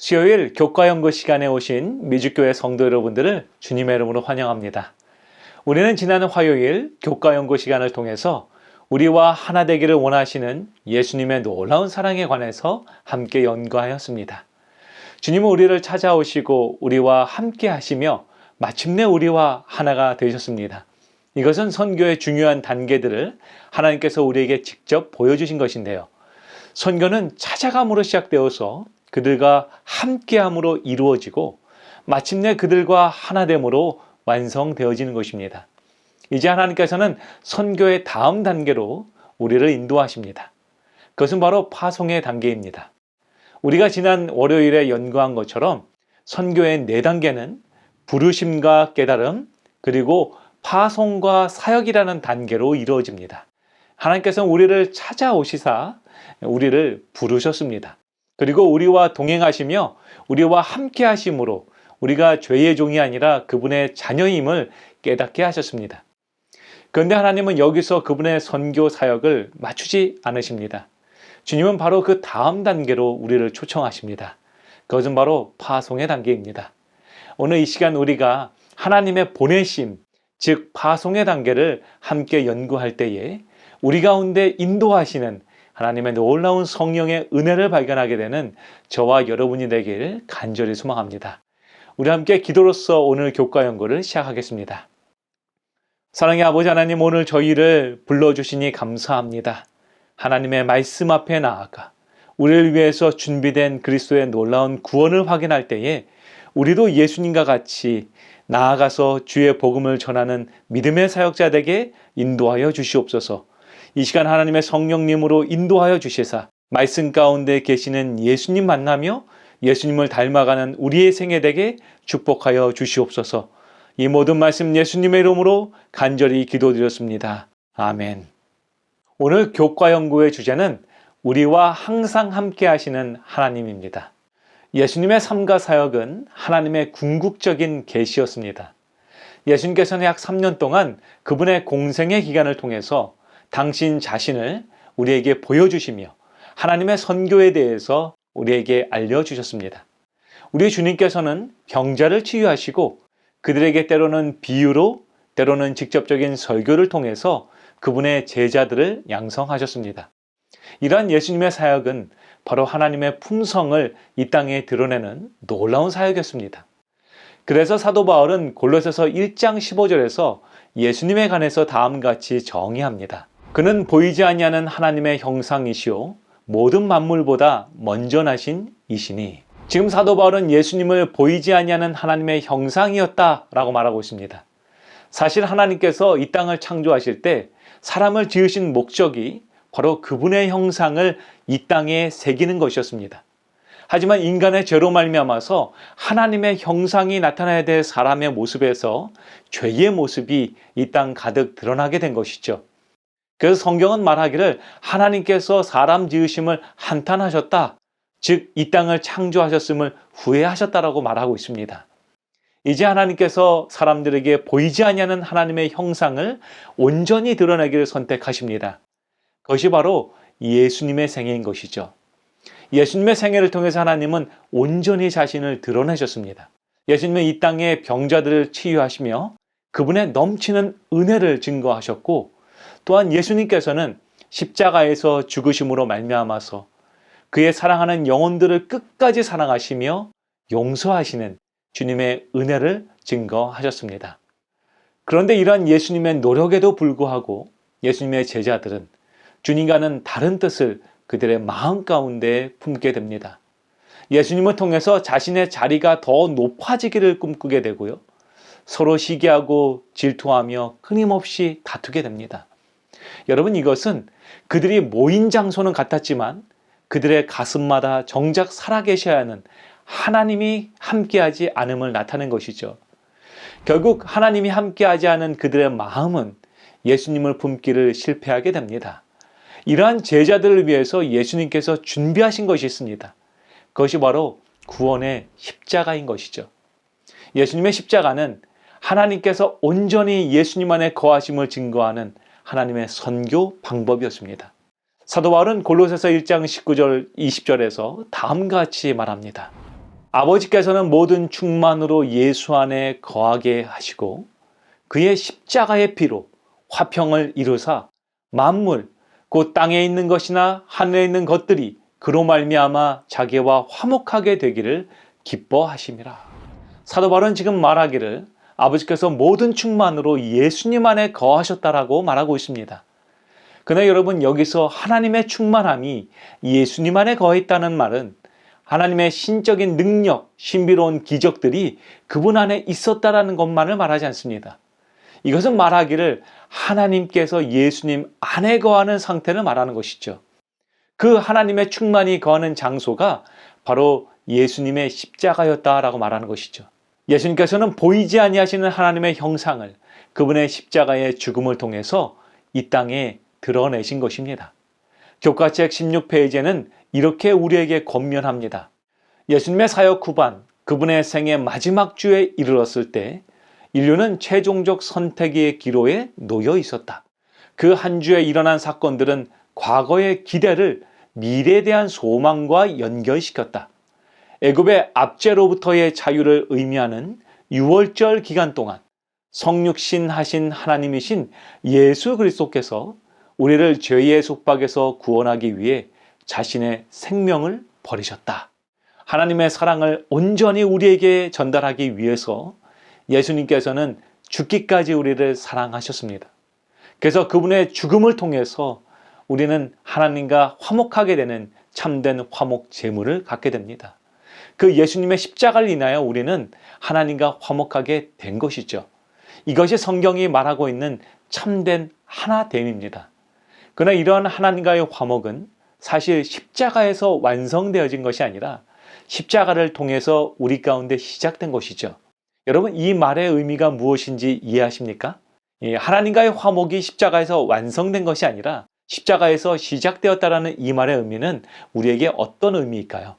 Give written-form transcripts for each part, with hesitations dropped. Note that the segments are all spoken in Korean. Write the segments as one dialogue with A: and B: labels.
A: 수요일 교과연구 시간에 오신 미주교회 성도 여러분들을 주님의 이름으로 환영합니다. 우리는 지난 화요일 교과연구 시간을 통해서 우리와 하나 되기를 원하시는 예수님의 놀라운 사랑에 관해서 함께 연구하였습니다. 주님은 우리를 찾아오시고 우리와 함께 하시며 마침내 우리와 하나가 되셨습니다. 이것은 선교의 중요한 단계들을 하나님께서 우리에게 직접 보여주신 것인데요. 선교는 찾아감으로 시작되어서 그들과 함께함으로 이루어지고 마침내 그들과 하나됨으로 완성되어지는 것입니다. 이제 하나님께서는 선교의 다음 단계로 우리를 인도하십니다. 그것은 바로 파송의 단계입니다. 우리가 지난 월요일에 연구한 것처럼 선교의 4단계는 부르심과 깨달음, 그리고 파송과 사역이라는 단계로 이루어집니다. 하나님께서는 우리를 찾아오시사 우리를 부르셨습니다. 그리고 우리와 동행하시며 우리와 함께 하심으로 우리가 죄의 종이 아니라 그분의 자녀임을 깨닫게 하셨습니다. 그런데 하나님은 여기서 그분의 선교 사역을 맞추지 않으십니다. 주님은 바로 그 다음 단계로 우리를 초청하십니다. 그것은 바로 파송의 단계입니다. 오늘 이 시간 우리가 하나님의 보내심, 즉 파송의 단계를 함께 연구할 때에 우리 가운데 인도하시는 하나님의 놀라운 성령의 은혜를 발견하게 되는 저와 여러분이 되길 간절히 소망합니다. 우리 함께 기도로서 오늘 교과 연구를 시작하겠습니다. 사랑의 아버지 하나님, 오늘 저희를 불러주시니 감사합니다. 하나님의 말씀 앞에 나아가 우리를 위해서 준비된 그리스도의 놀라운 구원을 확인할 때에 우리도 예수님과 같이 나아가서 주의 복음을 전하는 믿음의 사역자에게 인도하여 주시옵소서. 이 시간 하나님의 성령님으로 인도하여 주시사 말씀 가운데 계시는 예수님 만나며 예수님을 닮아가는 우리의 생애 되게 축복하여 주시옵소서. 이 모든 말씀 예수님의 이름으로 간절히 기도드렸습니다. 아멘. 오늘 교과 연구의 주제는 우리와 항상 함께 하시는 하나님입니다. 예수님의 삶과 사역은 하나님의 궁극적인 계시였습니다. 예수님께서는 약 3년 동안 그분의 공생의 기간을 통해서 당신 자신을 우리에게 보여주시며 하나님의 선교에 대해서 우리에게 알려주셨습니다. 우리 주님께서는 병자를 치유하시고 그들에게 때로는 비유로 때로는 직접적인 설교를 통해서 그분의 제자들을 양성하셨습니다. 이러한 예수님의 사역은 바로 하나님의 품성을 이 땅에 드러내는 놀라운 사역이었습니다. 그래서 사도 바울은 골로새서 1장 15절에서 예수님에 관해서 다음과 같이 정의합니다. 그는 보이지 아니하는 하나님의 형상이시오 모든 만물보다 먼저 나신 이시니. 지금 사도 바울은 예수님을 보이지 아니하는 하나님의 형상이었다라고 말하고 있습니다. 사실 하나님께서 이 땅을 창조하실 때 사람을 지으신 목적이 바로 그분의 형상을 이 땅에 새기는 것이었습니다. 하지만 인간의 죄로 말미암아서 하나님의 형상이 나타나야 될 사람의 모습에서 죄의 모습이 이 땅 가득 드러나게 된 것이죠. 그래서 성경은 말하기를 하나님께서 사람 지으심을 한탄하셨다. 즉, 이 땅을 창조하셨음을 후회하셨다라고 말하고 있습니다. 이제 하나님께서 사람들에게 보이지 아니하는 하나님의 형상을 온전히 드러내기를 선택하십니다. 그것이 바로 예수님의 생애인 것이죠. 예수님의 생애를 통해서 하나님은 온전히 자신을 드러내셨습니다. 예수님은 이 땅의 병자들을 치유하시며 그분의 넘치는 은혜를 증거하셨고, 또한 예수님께서는 십자가에서 죽으심으로 말미암아서 그의 사랑하는 영혼들을 끝까지 사랑하시며 용서하시는 주님의 은혜를 증거하셨습니다. 그런데 이러한 예수님의 노력에도 불구하고 예수님의 제자들은 주님과는 다른 뜻을 그들의 마음 가운데 품게 됩니다. 예수님을 통해서 자신의 자리가 더 높아지기를 꿈꾸게 되고요. 서로 시기하고 질투하며 끊임없이 다투게 됩니다. 여러분, 이것은 그들이 모인 장소는 같았지만 그들의 가슴마다 정작 살아계셔야 하는 하나님이 함께하지 않음을 나타낸 것이죠. 결국 하나님이 함께하지 않은 그들의 마음은 예수님을 품기를 실패하게 됩니다. 이러한 제자들을 위해서 예수님께서 준비하신 것이 있습니다. 그것이 바로 구원의 십자가인 것이죠. 예수님의 십자가는 하나님께서 온전히 예수님 안에 거하심을 증거하는 하나님의 선교 방법이었습니다. 사도 바울은 골로새서 1장 19절 20절에서 다음과 같이 말합니다. 아버지께서는 모든 충만으로 예수 안에 거하게 하시고 그의 십자가의 피로 화평을 이루사 만물 곧 땅에 있는 것이나 하늘에 있는 것들이 그로 말미암아 자기와 화목하게 되기를 기뻐하심이라. 사도 바울은 지금 말하기를 아버지께서 모든 충만으로 예수님 안에 거하셨다라고 말하고 있습니다. 그러나 여러분, 여기서 하나님의 충만함이 예수님 안에 거했다는 말은 하나님의 신적인 능력, 신비로운 기적들이 그분 안에 있었다라는 것만을 말하지 않습니다. 이것은 말하기를 하나님께서 예수님 안에 거하는 상태를 말하는 것이죠. 그 하나님의 충만이 거하는 장소가 바로 예수님의 십자가였다라고 말하는 것이죠. 예수님께서는 보이지 아니하시는 하나님의 형상을 그분의 십자가의 죽음을 통해서 이 땅에 드러내신 것입니다. 교과책 16페이지에는 이렇게 우리에게 권면합니다. 예수님의 사역 후반, 그분의 생의 마지막 주에 이르렀을 때 인류는 최종적 선택의 기로에 놓여 있었다. 그 한 주에 일어난 사건들은 과거의 기대를 미래에 대한 소망과 연결시켰다. 애굽의 압제로부터의 자유를 의미하는 유월절 기간 동안 성육신 하신 하나님이신 예수 그리스도께서 우리를 죄의 속박에서 구원하기 위해 자신의 생명을 버리셨다. 하나님의 사랑을 온전히 우리에게 전달하기 위해서 예수님께서는 죽기까지 우리를 사랑하셨습니다. 그래서 그분의 죽음을 통해서 우리는 하나님과 화목하게 되는 참된 화목 제물을 갖게 됩니다. 그 예수님의 십자가를 인하여 우리는 하나님과 화목하게 된 것이죠. 이것이 성경이 말하고 있는 참된 하나됨입니다. 그러나 이러한 하나님과의 화목은 사실 십자가에서 완성되어진 것이 아니라 십자가를 통해서 우리 가운데 시작된 것이죠. 여러분, 이 말의 의미가 무엇인지 이해하십니까? 하나님과의 화목이 십자가에서 완성된 것이 아니라 십자가에서 시작되었다라는 이 말의 의미는 우리에게 어떤 의미일까요?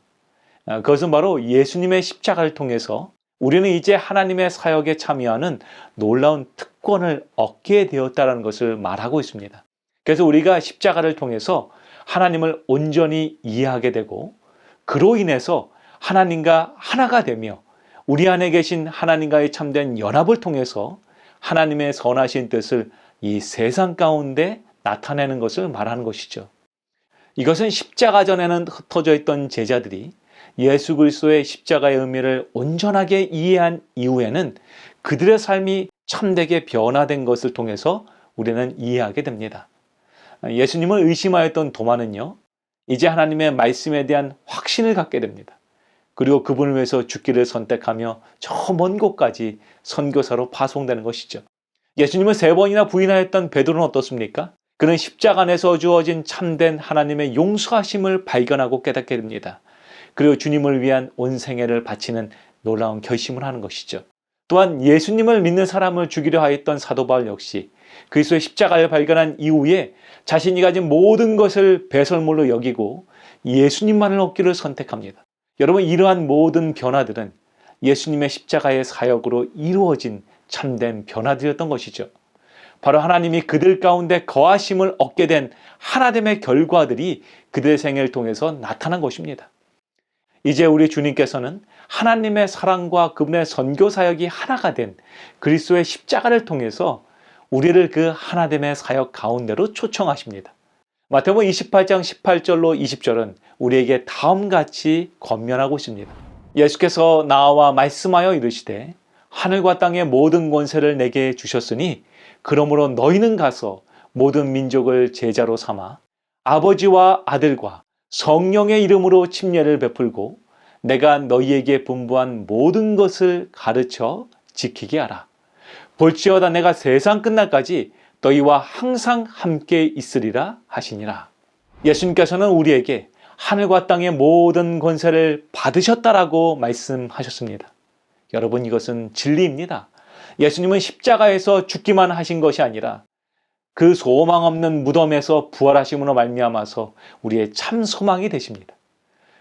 A: 그것은 바로 예수님의 십자가를 통해서 우리는 이제 하나님의 사역에 참여하는 놀라운 특권을 얻게 되었다는 것을 말하고 있습니다. 그래서 우리가 십자가를 통해서 하나님을 온전히 이해하게 되고 그로 인해서 하나님과 하나가 되며 우리 안에 계신 하나님과의 참된 연합을 통해서 하나님의 선하신 뜻을 이 세상 가운데 나타내는 것을 말하는 것이죠. 이것은 십자가 전에는 흩어져 있던 제자들이 예수 그리스도의 십자가의 의미를 온전하게 이해한 이후에는 그들의 삶이 참되게 변화된 것을 통해서 우리는 이해하게 됩니다. 예수님을 의심하였던 도마는요, 이제 하나님의 말씀에 대한 확신을 갖게 됩니다. 그리고 그분을 위해서 죽기를 선택하며 저 먼 곳까지 선교사로 파송되는 것이죠. 예수님을 3번이나 부인하였던 베드로는 어떻습니까? 그는 십자가 안에서 주어진 참된 하나님의 용서하심을 발견하고 깨닫게 됩니다. 그리고 주님을 위한 온 생애를 바치는 놀라운 결심을 하는 것이죠. 또한 예수님을 믿는 사람을 죽이려 하였던 사도 바울 역시 그리스도의 십자가를 발견한 이후에 자신이 가진 모든 것을 배설물로 여기고 예수님만을 얻기를 선택합니다. 여러분, 이러한 모든 변화들은 예수님의 십자가의 사역으로 이루어진 참된 변화들이었던 것이죠. 바로 하나님이 그들 가운데 거하심을 얻게 된 하나됨의 결과들이 그들의 생애를 통해서 나타난 것입니다. 이제 우리 주님께서는 하나님의 사랑과 그분의 선교 사역이 하나가 된 그리스도의 십자가를 통해서 우리를 그 하나됨의 사역 가운데로 초청하십니다. 마태복음 28장 18절로 20절은 우리에게 다음같이 권면하고 있습니다. 예수께서 나와 말씀하여 이르시되 하늘과 땅의 모든 권세를 내게 주셨으니 그러므로 너희는 가서 모든 민족을 제자로 삼아 아버지와 아들과 성령의 이름으로 침례를 베풀고 내가 너희에게 분부한 모든 것을 가르쳐 지키게 하라. 볼지어다 내가 세상 끝날까지 너희와 항상 함께 있으리라 하시니라. 예수님께서는 우리에게 하늘과 땅의 모든 권세를 받으셨다라고 말씀하셨습니다. 여러분, 이것은 진리입니다. 예수님은 십자가에서 죽기만 하신 것이 아니라 그 소망 없는 무덤에서 부활하심으로 말미암아서 우리의 참 소망이 되십니다.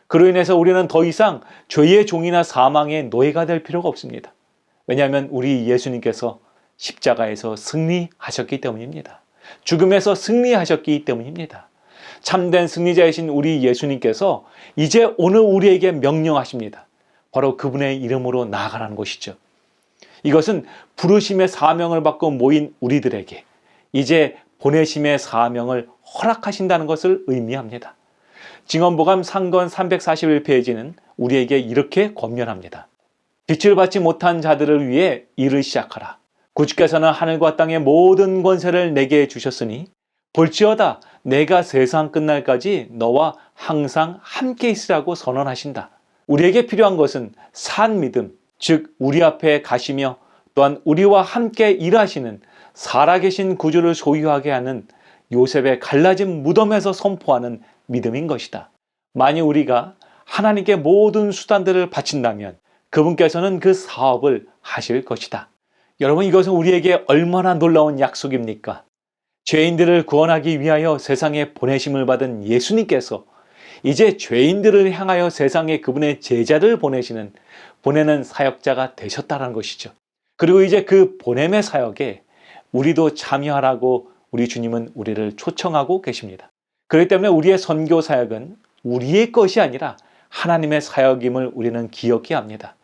A: 그로 인해서 우리는 더 이상 죄의 종이나 사망의 노예가 될 필요가 없습니다. 왜냐하면 우리 예수님께서 십자가에서 승리하셨기 때문입니다. 죽음에서 승리하셨기 때문입니다. 참된 승리자이신 우리 예수님께서 이제 오늘 우리에게 명령하십니다. 바로 그분의 이름으로 나아가라는 것이죠. 이것은 부르심의 사명을 받고 모인 우리들에게 이제 보내심의 사명을 허락하신다는 것을 의미합니다. 증언보감 상권 341페이지는 우리에게 이렇게 권면합니다. 빛을 받지 못한 자들을 위해 일을 시작하라. 구주께서는 하늘과 땅의 모든 권세를 내게 주셨으니 볼지어다 내가 세상 끝날까지 너와 항상 함께 있으라고 선언하신다. 우리에게 필요한 것은 산 믿음, 즉 우리 앞에 가시며 또한 우리와 함께 일하시는 살아계신 구주를 소유하게 하는 요셉의 갈라진 무덤에서 선포하는 믿음인 것이다. 만일 우리가 하나님께 모든 수단들을 바친다면 그분께서는 그 사업을 하실 것이다. 여러분, 이것은 우리에게 얼마나 놀라운 약속입니까? 죄인들을 구원하기 위하여 세상에 보내심을 받은 예수님께서 이제 죄인들을 향하여 세상에 그분의 제자를 보내는 사역자가 되셨다는 것이죠. 그리고 이제 그 보냄의 사역에 우리도 참여하라고 우리 주님은 우리를 초청하고 계십니다. 그렇기 때문에 우리의 선교 사역은 우리의 것이 아니라 하나님의 사역임을 우리는 기억해야 합니다.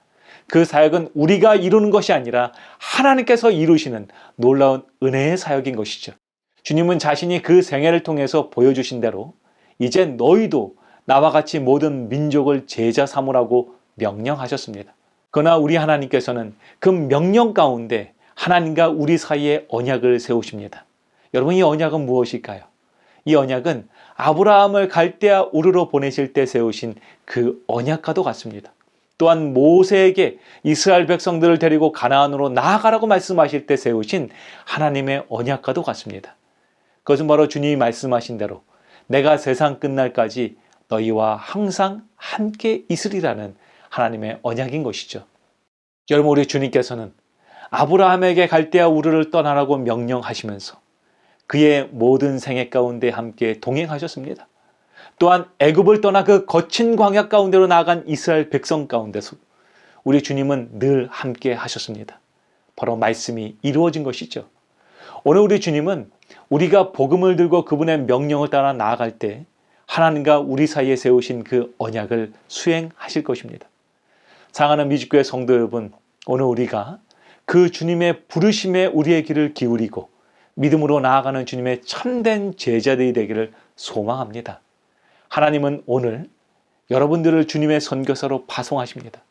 A: 그 사역은 우리가 이루는 것이 아니라 하나님께서 이루시는 놀라운 은혜의 사역인 것이죠. 주님은 자신이 그 생애를 통해서 보여주신 대로 이제 너희도 나와 같이 모든 민족을 제자 삼으라고 명령하셨습니다. 그러나 우리 하나님께서는 그 명령 가운데 하나님과 우리 사이에 언약을 세우십니다. 여러분, 이 언약은 무엇일까요? 이 언약은 아브라함을 갈대아 우르로 보내실 때 세우신 그 언약과도 같습니다. 또한 모세에게 이스라엘 백성들을 데리고 가나안으로 나아가라고 말씀하실 때 세우신 하나님의 언약과도 같습니다. 그것은 바로 주님이 말씀하신 대로 내가 세상 끝날까지 너희와 항상 함께 있으리라는 하나님의 언약인 것이죠. 여러분, 우리 주님께서는 아브라함에게 갈대아 우르를 떠나라고 명령하시면서 그의 모든 생애 가운데 함께 동행하셨습니다. 또한 애굽을 떠나 그 거친 광야 가운데로 나아간 이스라엘 백성 가운데서 우리 주님은 늘 함께 하셨습니다. 바로 말씀이 이루어진 것이죠. 오늘 우리 주님은 우리가 복음을 들고 그분의 명령을 따라 나아갈 때 하나님과 우리 사이에 세우신 그 언약을 수행하실 것입니다. 사랑하는 미주교회 성도 여러분, 오늘 우리가 그 주님의 부르심에 우리의 귀를 기울이고 믿음으로 나아가는 주님의 참된 제자들이 되기를 소망합니다. 하나님은 오늘 여러분들을 주님의 선교사로 파송하십니다.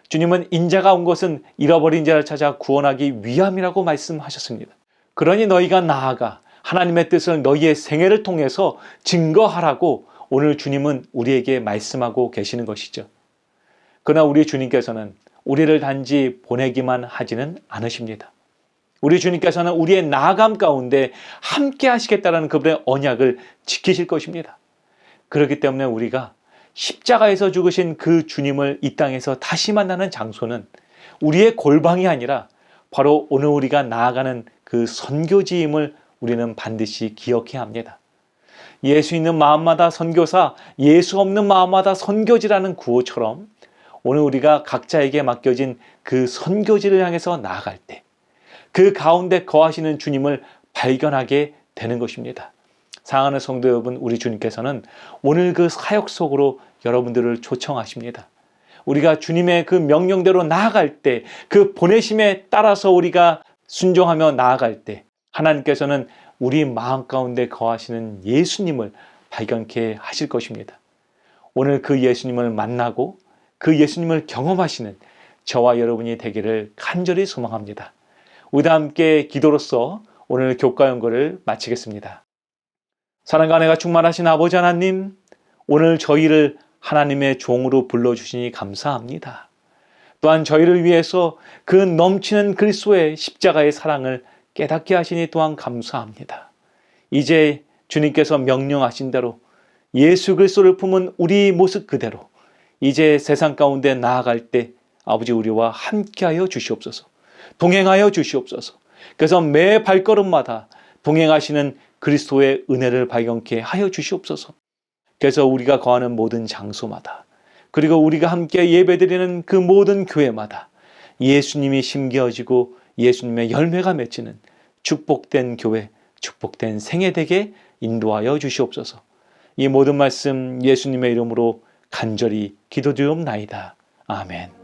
A: 주님은 인자가 온 것은 잃어버린 자를 찾아 구원하기 위함이라고 말씀하셨습니다. 그러니 너희가 나아가 하나님의 뜻을 너희의 생애를 통해서 증거하라고 오늘 주님은 우리에게 말씀하고 계시는 것이죠. 그러나 우리 주님께서는 우리를 단지 보내기만 하지는 않으십니다. 우리 주님께서는 우리의 나아감 가운데 함께 하시겠다는 그분의 언약을 지키실 것입니다. 그렇기 때문에 우리가 십자가에서 죽으신 그 주님을 이 땅에서 다시 만나는 장소는 우리의 골방이 아니라 바로 오늘 우리가 나아가는 그 선교지임을 우리는 반드시 기억해야 합니다. 예수 있는 마음마다 선교사, 예수 없는 마음마다 선교지라는 구호처럼 오늘 우리가 각자에게 맡겨진 그 선교지를 향해서 나아갈 때 그 가운데 거하시는 주님을 발견하게 되는 것입니다. 사랑하는 성도 여러분, 우리 주님께서는 오늘 그 사역 속으로 여러분들을 초청하십니다. 우리가 주님의 그 명령대로 나아갈 때, 그 보내심에 따라서 우리가 순종하며 나아갈 때 하나님께서는 우리 마음 가운데 거하시는 예수님을 발견케 하실 것입니다. 오늘 그 예수님을 만나고 그 예수님을 경험하시는 저와 여러분이 되기를 간절히 소망합니다. 우리 다 함께 기도로서 오늘 교과 연구를 마치겠습니다. 사랑과 은혜가 충만하신 아버지 하나님, 오늘 저희를 하나님의 종으로 불러주시니 감사합니다. 또한 저희를 위해서 그 넘치는 그리스도의 십자가의 사랑을 깨닫게 하시니 또한 감사합니다. 이제 주님께서 명령하신 대로 예수 그리스도를 품은 우리 모습 그대로 이제 세상 가운데 나아갈 때 아버지 우리와 함께하여 주시옵소서. 동행하여 주시옵소서. 그래서 매 발걸음마다 동행하시는 그리스도의 은혜를 발견케 하여 주시옵소서. 그래서 우리가 거하는 모든 장소마다 그리고 우리가 함께 예배드리는 그 모든 교회마다 예수님이 심겨지고 예수님의 열매가 맺히는 축복된 교회, 축복된 생애 되게 인도하여 주시옵소서. 이 모든 말씀 예수님의 이름으로 간절히 기도드리옵나이다. 아멘.